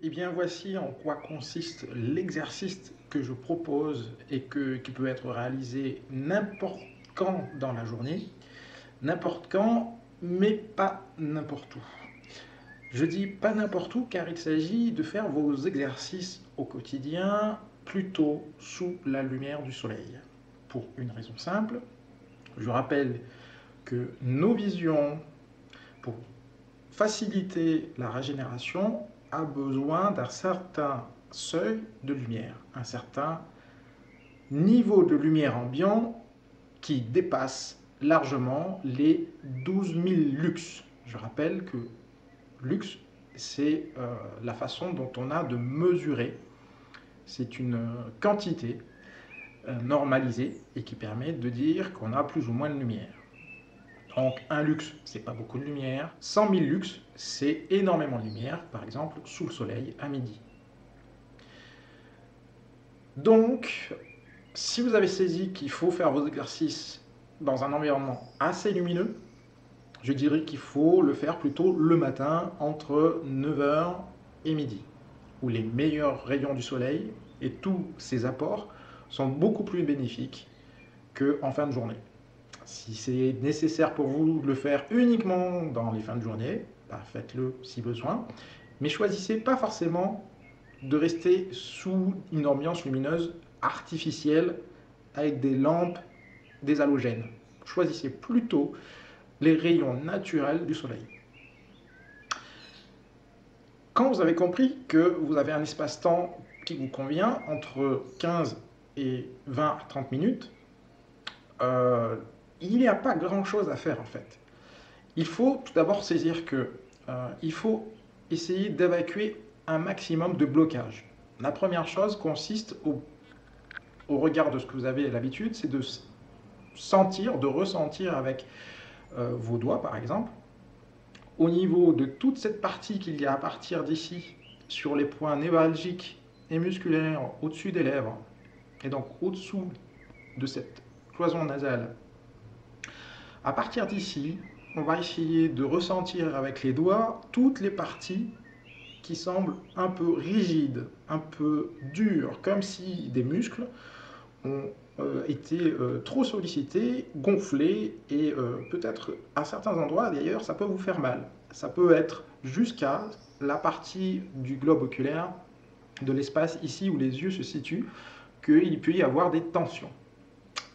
Eh bien, voici en quoi consiste l'exercice que je propose et qui peut être réalisé n'importe quand dans la journée, n'importe quand, mais pas n'importe où. Je dis pas n'importe où car il s'agit de faire vos exercices au quotidien plutôt sous la lumière du soleil. Pour une raison simple, je rappelle que nos visions, pour faciliter la régénération, a besoin d'un certain seuil de lumière, un certain niveau de lumière ambiant qui dépasse largement les 12 000 lux. Je rappelle que lux, c'est la façon dont on a de mesurer. C'est une quantité normalisée et qui permet de dire qu'on a plus ou moins de lumière. Donc un lux, c'est pas beaucoup de lumière. 100 000 lux, c'est énormément de lumière, par exemple sous le soleil à midi. Donc, si vous avez saisi qu'il faut faire vos exercices dans un environnement assez lumineux, je dirais qu'il faut le faire plutôt le matin entre 9 heures et midi, où les meilleurs rayons du soleil et tous ses apports sont beaucoup plus bénéfiques qu'en fin de journée. Si c'est nécessaire pour vous de le faire uniquement dans les fins de journée, bah faites-le si besoin, mais choisissez pas forcément de rester sous une ambiance lumineuse artificielle avec des lampes, des halogènes. Choisissez plutôt les rayons naturels du soleil. Quand vous avez compris que vous avez un espace-temps qui vous convient entre 15 et 20 à 30 minutes, il n'y a pas grand-chose à faire en fait. Il faut tout d'abord saisir que il faut essayer d'évacuer un maximum de blocage. La première chose consiste au regard de ce que vous avez l'habitude, c'est de sentir, de ressentir avec vos doigts par exemple, au niveau de toute cette partie qu'il y a à partir d'ici, sur les points névralgiques et musculaires au-dessus des lèvres, et donc au-dessous de cette cloison nasale. À partir d'ici, on va essayer de ressentir avec les doigts toutes les parties qui semblent un peu rigides, un peu dures, comme si des muscles ont été trop sollicités, gonflés, et peut-être à certains endroits d'ailleurs ça peut vous faire mal. Ça peut être jusqu'à la partie du globe oculaire, de l'espace ici où les yeux se situent, qu'il peut y avoir des tensions.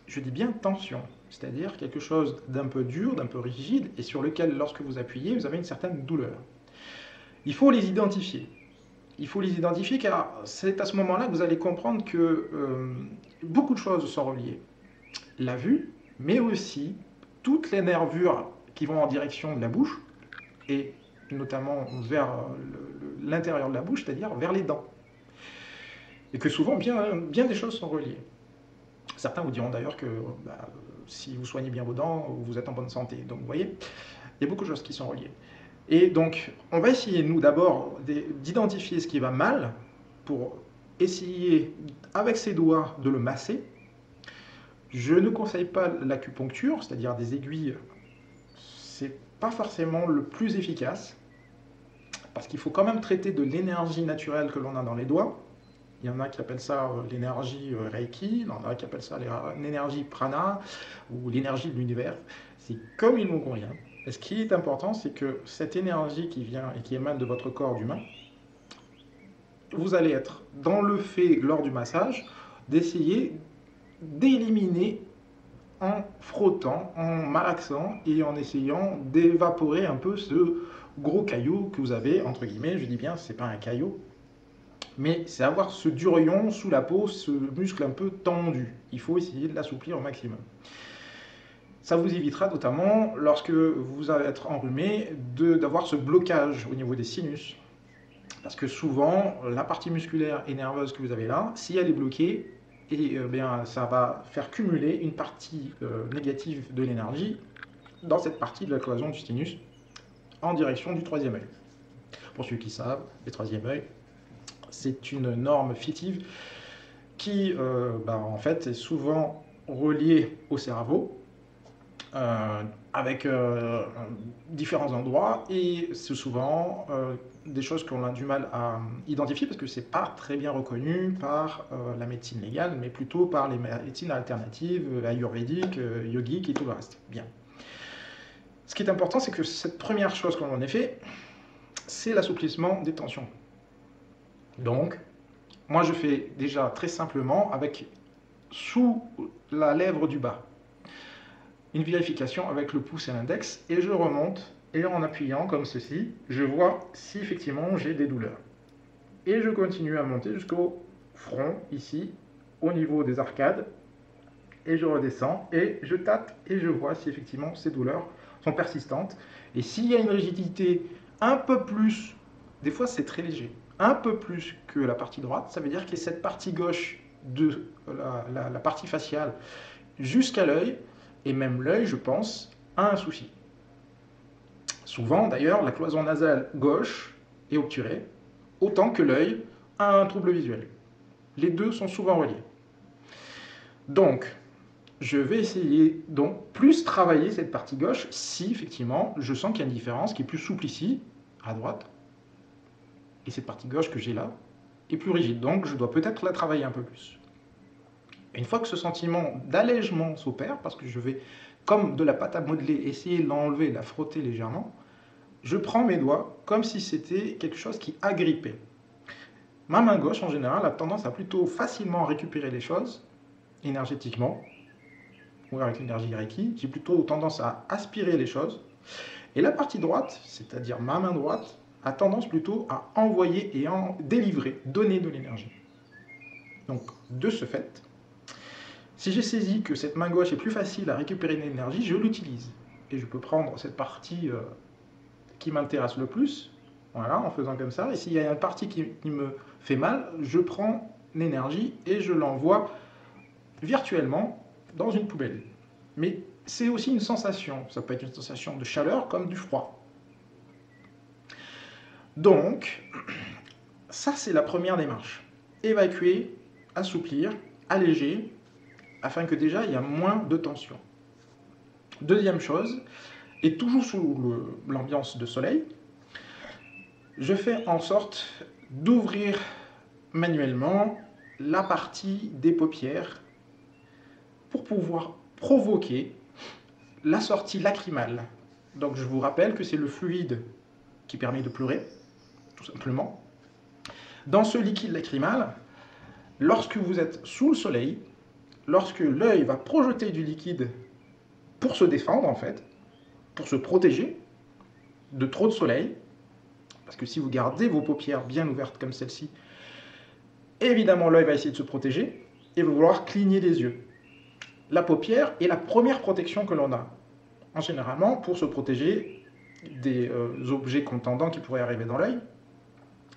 Je dis bien tension, c'est-à-dire quelque chose d'un peu dur, d'un peu rigide, et sur lequel lorsque vous appuyez, vous avez une certaine douleur. Il faut les identifier. Il faut les identifier car c'est à ce moment-là que vous allez comprendre que beaucoup de choses sont reliées. La vue, mais aussi toutes les nervures qui vont en direction de la bouche, et notamment vers l'intérieur de la bouche, c'est-à-dire vers les dents. Et que souvent, bien des choses sont reliées. Certains vous diront d'ailleurs que bah, si vous soignez bien vos dents, vous êtes en bonne santé. Donc vous voyez, il y a beaucoup de choses qui sont reliées. Et donc, on va essayer, nous, d'abord, d'identifier ce qui va mal pour essayer, avec ses doigts, de le masser. Je ne conseille pas l'acupuncture, c'est-à-dire des aiguilles. C'est pas forcément le plus efficace, parce qu'il faut quand même traiter de l'énergie naturelle que l'on a dans les doigts. Il y en a qui appellent ça l'énergie Reiki, il y en a qui appellent ça l'énergie Prana, ou l'énergie de l'univers. C'est comme il vous convient. Et ce qui est important, c'est que cette énergie qui vient et qui émane de votre corps d'humain, vous allez être dans le fait, lors du massage, d'essayer d'éliminer en frottant, en malaxant et en essayant d'évaporer un peu ce gros caillou que vous avez, entre guillemets, je dis bien, c'est pas un caillou, mais c'est avoir ce dur rayon sous la peau, ce muscle un peu tendu. Il faut essayer de l'assouplir au maximum. Ça vous évitera notamment, lorsque vous allez être enrhumé, d'avoir ce blocage au niveau des sinus. Parce que souvent, la partie musculaire et nerveuse que vous avez là, si elle est bloquée, et bien, ça va faire cumuler une partie négative de l'énergie dans cette partie de la cloison du sinus en direction du troisième œil. Pour ceux qui savent, le troisième œil, c'est une norme fictive qui en fait est souvent reliée au cerveau, avec différents endroits, et c'est souvent des choses qu'on a du mal à identifier parce que c'est pas très bien reconnu par la médecine légale, mais plutôt par les médecines alternatives, ayurvédiques, yogiques et tout le reste. Bien. Ce qui est important, c'est que cette première chose qu'on en a fait, c'est l'assouplissement des tensions. Donc, moi je fais déjà très simplement avec sous la lèvre du bas une vérification avec le pouce et l'index, et je remonte, et en appuyant comme ceci, je vois si effectivement j'ai des douleurs. Et je continue à monter jusqu'au front, ici, au niveau des arcades, et je redescends, et je tâte, et je vois si effectivement ces douleurs sont persistantes. Et s'il y a une rigidité un peu plus, des fois c'est très léger, un peu plus que la partie droite, ça veut dire que cette partie gauche de la partie faciale jusqu'à l'œil, et même l'œil, je pense, a un souci. Souvent, d'ailleurs, la cloison nasale gauche est obturée, autant que l'œil a un trouble visuel. Les deux sont souvent reliés. Donc, je vais essayer donc plus travailler cette partie gauche si effectivement je sens qu'il y a une différence qui est plus souple ici, à droite, et cette partie gauche que j'ai là est plus rigide. Donc, je dois peut-être la travailler un peu plus. Une fois que ce sentiment d'allègement s'opère, parce que je vais, comme de la pâte à modeler, essayer de l'enlever, de la frotter légèrement, je prends mes doigts comme si c'était quelque chose qui agrippait. Ma main gauche, en général, a tendance à plutôt facilement récupérer les choses, énergétiquement, ou avec l'énergie Reiki. J'ai plutôt tendance à aspirer les choses. Et la partie droite, c'est-à-dire ma main droite, a tendance plutôt à envoyer et en délivrer, donner de l'énergie. Donc, de ce fait, si j'ai saisi que cette main gauche est plus facile à récupérer de l'énergie, je l'utilise. Et je peux prendre cette partie qui m'intéresse le plus, voilà, en faisant comme ça. Et s'il y a une partie qui me fait mal, je prends l'énergie et je l'envoie virtuellement dans une poubelle. Mais c'est aussi une sensation. Ça peut être une sensation de chaleur comme du froid. Donc, ça c'est la première démarche. Évacuer, assouplir, alléger, afin que déjà il y a moins de tension. Deuxième chose, et toujours sous l'ambiance de soleil, je fais en sorte d'ouvrir manuellement la partie des paupières pour pouvoir provoquer la sortie lacrymale. Donc je vous rappelle que c'est le fluide qui permet de pleurer, tout simplement. Dans ce liquide lacrymal, lorsque vous êtes sous le soleil, lorsque l'œil va projeter du liquide pour se défendre en fait, pour se protéger de trop de soleil, parce que si vous gardez vos paupières bien ouvertes comme celle-ci, évidemment l'œil va essayer de se protéger et va vouloir cligner les yeux. La paupière est la première protection que l'on a, en généralement pour se protéger des objets contendants qui pourraient arriver dans l'œil.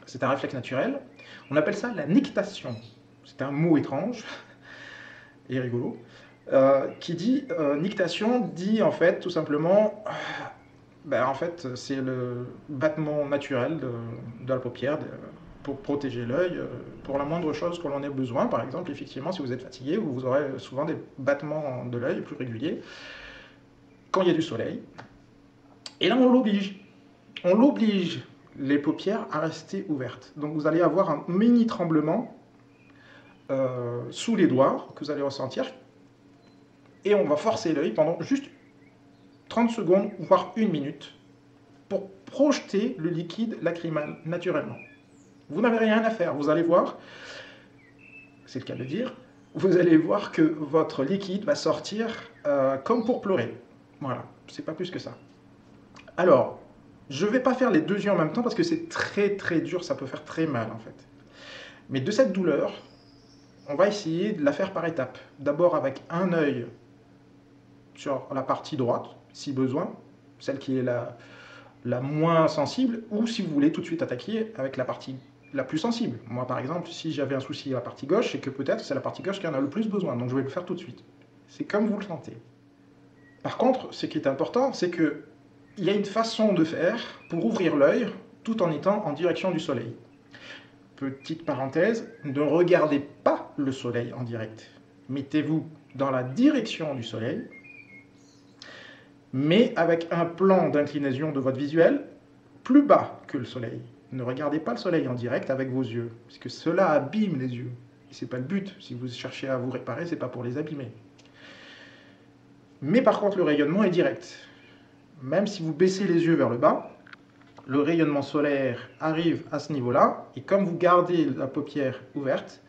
C'est un réflexe naturel. On appelle ça la nictation. C'est un mot étrange et rigolo. Qui dit nictation dit en fait tout simplement en fait c'est le battement naturel de la paupière pour protéger l'œil pour la moindre chose que l'on ait besoin. Par exemple, effectivement, si vous êtes fatigué, vous aurez souvent des battements de l'œil plus réguliers quand il y a du soleil. Et là, on l'oblige les paupières à rester ouvertes. Donc vous allez avoir un mini tremblement sous les doigts que vous allez ressentir, et on va forcer l'œil pendant juste 30 secondes, voire 1 minute, pour projeter le liquide lacrymal naturellement. Vous n'avez rien à faire, vous allez voir, c'est le cas de dire, vous allez voir que votre liquide va sortir comme pour pleurer. Voilà, c'est pas plus que ça. Alors, je ne vais pas faire les deux yeux en même temps parce que c'est très très dur, ça peut faire très mal en fait. Mais de cette douleur, on va essayer de la faire par étapes. D'abord avec un œil sur la partie droite, si besoin, celle qui est la moins sensible, ou si vous voulez tout de suite attaquer avec la partie la plus sensible. Moi par exemple, si j'avais un souci à la partie gauche, c'est que peut-être c'est la partie gauche qui en a le plus besoin, donc je vais le faire tout de suite. C'est comme vous le sentez. Par contre, ce qui est important, c'est qu'il y a une façon de faire pour ouvrir l'œil tout en étant en direction du soleil. Petite parenthèse, ne regardez pas le soleil en direct. Mettez-vous dans la direction du soleil. mais avec un plan d'inclinaison de votre visuel plus bas que le soleil. Ne regardez pas le soleil en direct avec vos yeux, parce que cela abîme les yeux. Et ce n'est pas le but. Si vous cherchez à vous réparer, ce n'est pas pour les abîmer. Mais par contre, le rayonnement est direct. Même si vous baissez les yeux vers le bas, le rayonnement solaire arrive à ce niveau-là, et comme vous gardez la paupière ouverte,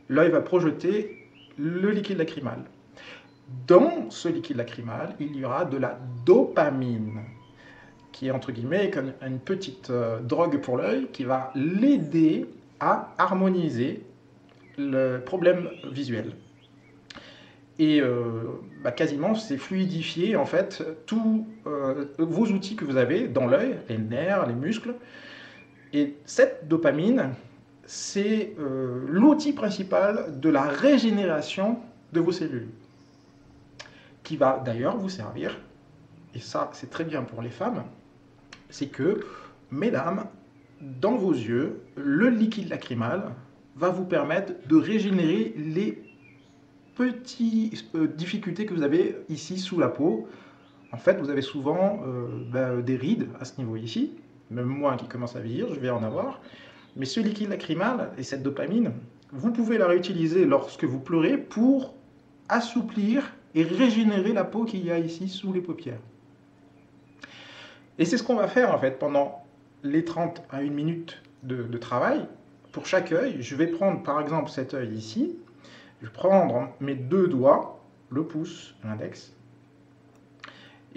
l'œil va projeter le liquide lacrymal. Dans ce liquide lacrymal, il y aura de la dopamine, qui est entre guillemets comme une petite drogue pour l'œil, qui va l'aider à harmoniser le problème visuel. Et quasiment, c'est fluidifier en fait tous vos outils que vous avez dans l'œil, les nerfs, les muscles. Et cette dopamine, c'est l'outil principal de la régénération de vos cellules, qui va d'ailleurs vous servir, et ça c'est très bien pour les femmes, c'est que, mesdames, dans vos yeux, le liquide lacrymal va vous permettre de régénérer les petites difficultés que vous avez ici sous la peau. En fait, vous avez souvent des rides à ce niveau ici, même moi qui commence à vieillir, je vais en avoir. Mais ce liquide lacrymal et cette dopamine, vous pouvez la réutiliser lorsque vous pleurez pour assouplir et régénérer la peau qu'il y a ici sous les paupières. Et c'est ce qu'on va faire en fait pendant les 30 à 1 minute de travail. Pour chaque œil, je vais prendre par exemple cet œil ici, je vais prendre mes 2 doigts, le pouce, l'index,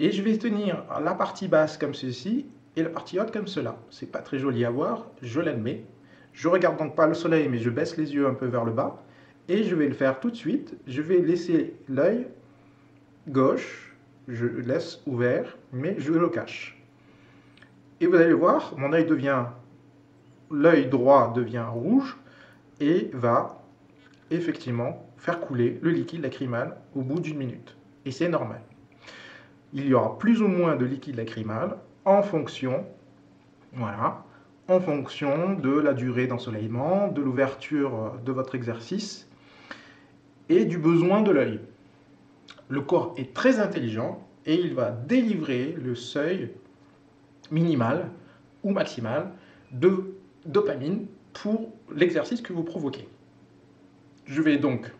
et je vais tenir la partie basse comme ceci et la partie haute comme cela. C'est pas très joli à voir, je l'admets. Je regarde donc pas le soleil, mais je baisse les yeux un peu vers le bas, et je vais le faire tout de suite. Je vais laisser l'œil gauche, je laisse ouvert, mais je le cache. Et vous allez voir, mon œil l'œil droit devient rouge et va effectivement faire couler le liquide lacrymal au bout d'1 minute. Et c'est normal. Il y aura plus ou moins de liquide lacrymal en fonction, voilà, en fonction de la durée d'ensoleillement, de l'ouverture de votre exercice et du besoin de l'œil. Le corps est très intelligent et il va délivrer le seuil minimal ou maximal de dopamine pour l'exercice que vous provoquez. Je vais donc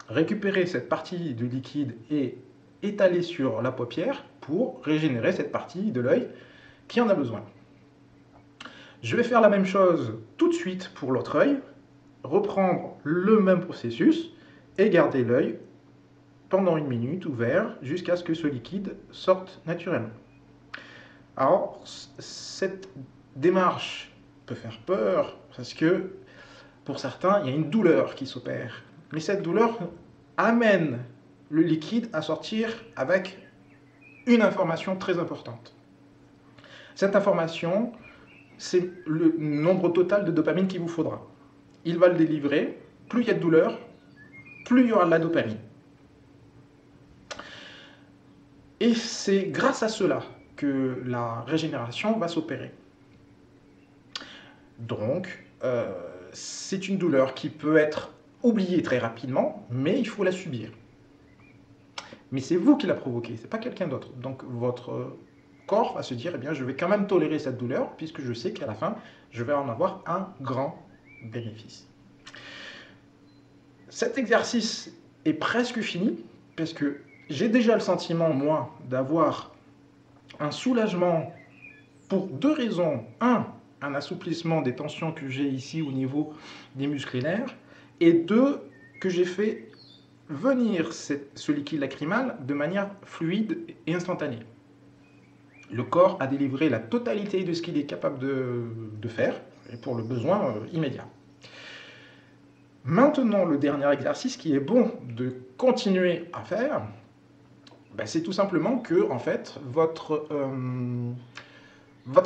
récupérer cette partie du liquide et étaler sur la paupière pour régénérer cette partie de l'œil qui en a besoin. Je vais faire la même chose tout de suite pour l'autre œil, reprendre le même processus et garder l'œil pendant 1 minute ouvert jusqu'à ce que ce liquide sorte naturellement. Alors, cette démarche peut faire peur parce que pour certains, il y a une douleur qui s'opère. Mais cette douleur amène le liquide à sortir avec une information très importante. Cette information, c'est le nombre total de dopamine qu'il vous faudra. Il va le délivrer. Plus il y a de douleur, plus il y aura de la dopamine. Et c'est grâce à cela que la régénération va s'opérer. Donc, c'est une douleur qui peut être oubliée très rapidement, mais il faut la subir. Mais c'est vous qui la provoquez, ce n'est pas quelqu'un d'autre. Donc votre corps va se dire, eh bien, je vais quand même tolérer cette douleur, puisque je sais qu'à la fin, je vais en avoir un grand bénéfice. Cet exercice est presque fini, parce que j'ai déjà le sentiment, moi, d'avoir un soulagement pour 2 raisons. Un assouplissement des tensions que j'ai ici au niveau des muscles et nerfs, et 2, que j'ai fait venir ce liquide lacrymal de manière fluide et instantanée. Le corps a délivré la totalité de ce qu'il est capable de faire, et pour le besoin immédiat. Maintenant, le dernier exercice qui est bon de continuer à faire, c'est tout simplement que, en fait, votre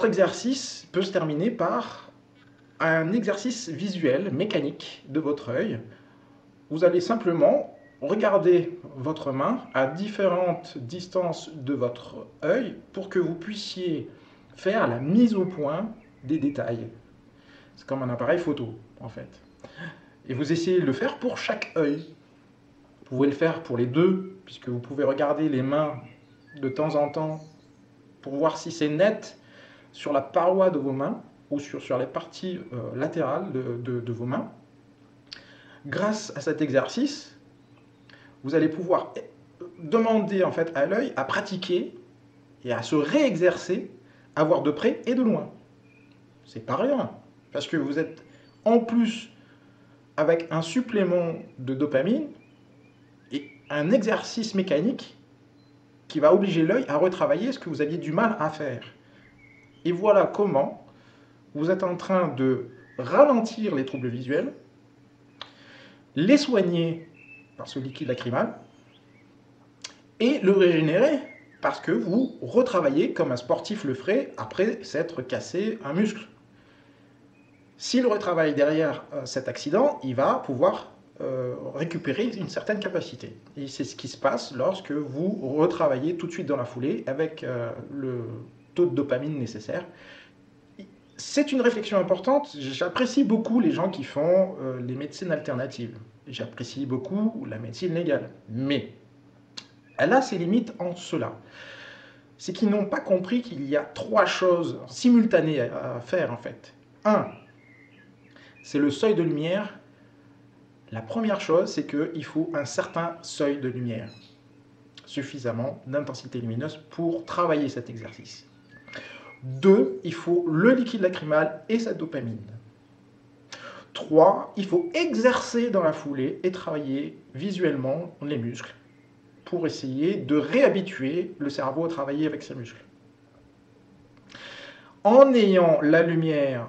exercice peut se terminer par un exercice visuel, mécanique de votre œil. Vous allez simplement regarder votre main à différentes distances de votre œil pour que vous puissiez faire la mise au point des détails. C'est comme un appareil photo, en fait. Et vous essayez de le faire pour chaque œil. Vous pouvez le faire pour les 2, puisque vous pouvez regarder les mains de temps en temps pour voir si c'est net sur la paroi de vos mains ou sur les parties latérales de vos mains. Grâce à cet exercice, vous allez pouvoir demander en fait à l'œil à pratiquer et à se réexercer, à voir de près et de loin. C'est pas rien, parce que vous êtes en plus avec un supplément de dopamine et un exercice mécanique qui va obliger l'œil à retravailler ce que vous aviez du mal à faire. Et voilà comment vous êtes en train de ralentir les troubles visuels, les soigner par ce liquide lacrymal et le régénérer parce que vous retravaillez comme un sportif le ferait après s'être cassé un muscle. S'il retravaille derrière cet accident, il va pouvoir récupérer une certaine capacité. Et c'est ce qui se passe lorsque vous retravaillez tout de suite dans la foulée avec le taux de dopamine nécessaire. C'est une réflexion importante. J'apprécie beaucoup les gens qui font les médecines alternatives. J'apprécie beaucoup la médecine légale. Mais elle a ses limites en cela. C'est qu'ils n'ont pas compris qu'il y a 3 choses simultanées à faire en fait. 1, c'est le seuil de lumière. La première chose, c'est qu'il faut un certain seuil de lumière, suffisamment d'intensité lumineuse pour travailler cet exercice. 2, il faut le liquide lacrymal et sa dopamine. 3, il faut exercer dans la foulée et travailler visuellement les muscles pour essayer de réhabituer le cerveau à travailler avec ses muscles. En ayant la lumière,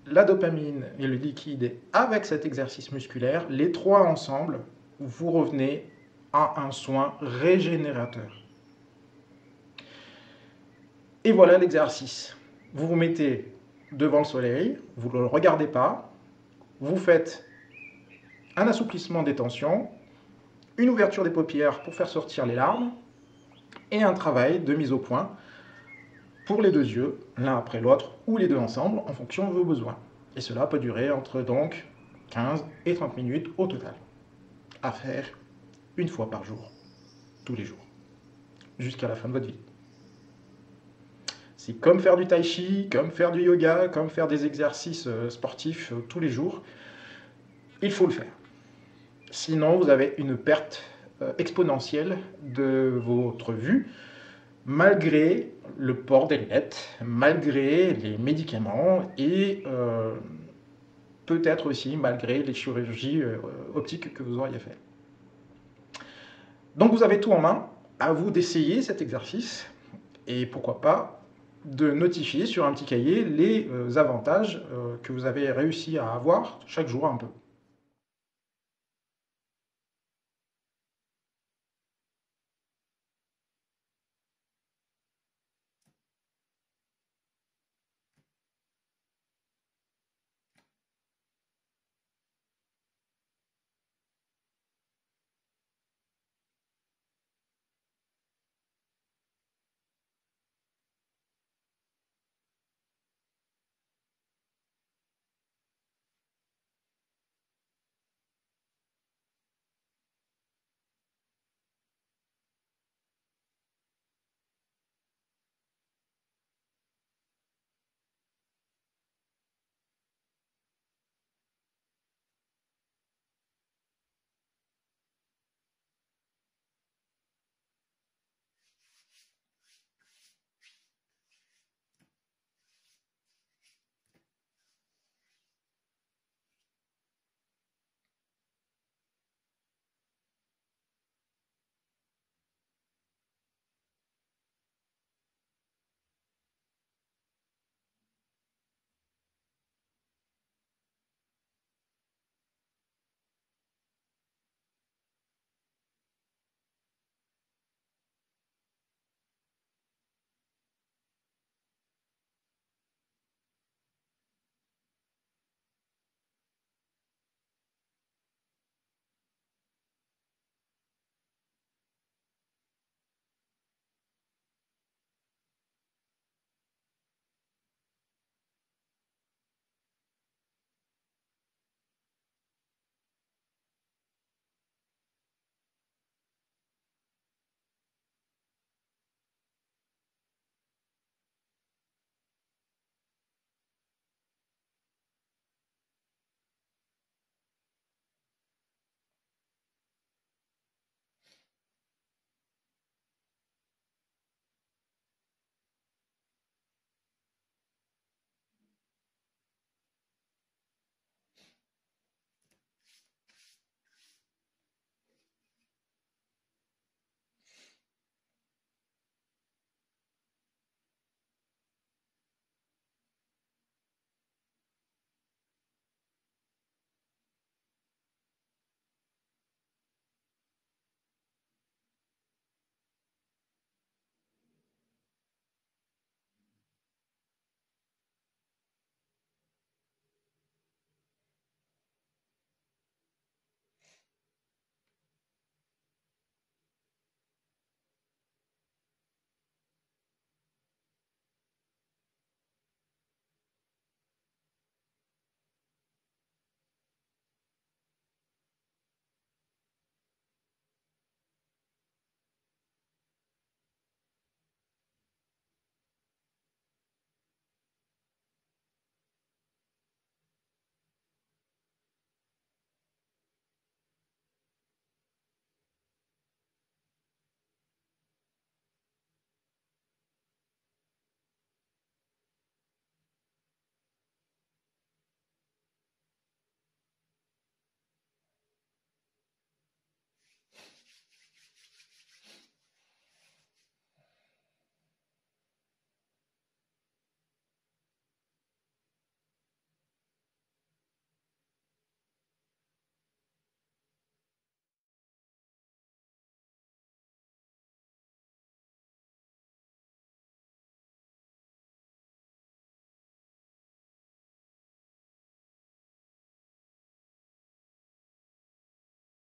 la dopamine et le liquide avec cet exercice musculaire, les 3 ensemble, vous revenez à un soin régénérateur. Et voilà l'exercice. Vous vous mettez devant le soleil, vous ne le regardez pas, vous faites un assouplissement des tensions, une ouverture des paupières pour faire sortir les larmes, et un travail de mise au point pour les 2 yeux, l'un après l'autre, ou les 2 ensemble, en fonction de vos besoins. Et cela peut durer entre donc 15 et 30 minutes au total, à faire une fois par jour, tous les jours, jusqu'à la fin de votre vie. C'est comme faire du tai chi, comme faire du yoga, comme faire des exercices sportifs tous les jours. Il faut le faire. Sinon, vous avez une perte exponentielle de votre vue, malgré le port des lunettes, malgré les médicaments et peut-être aussi malgré les chirurgies optiques que vous auriez fait. Donc vous avez tout en main, à vous d'essayer cet exercice et pourquoi pas de notifier sur un petit cahier les avantages que vous avez réussi à avoir chaque jour un peu.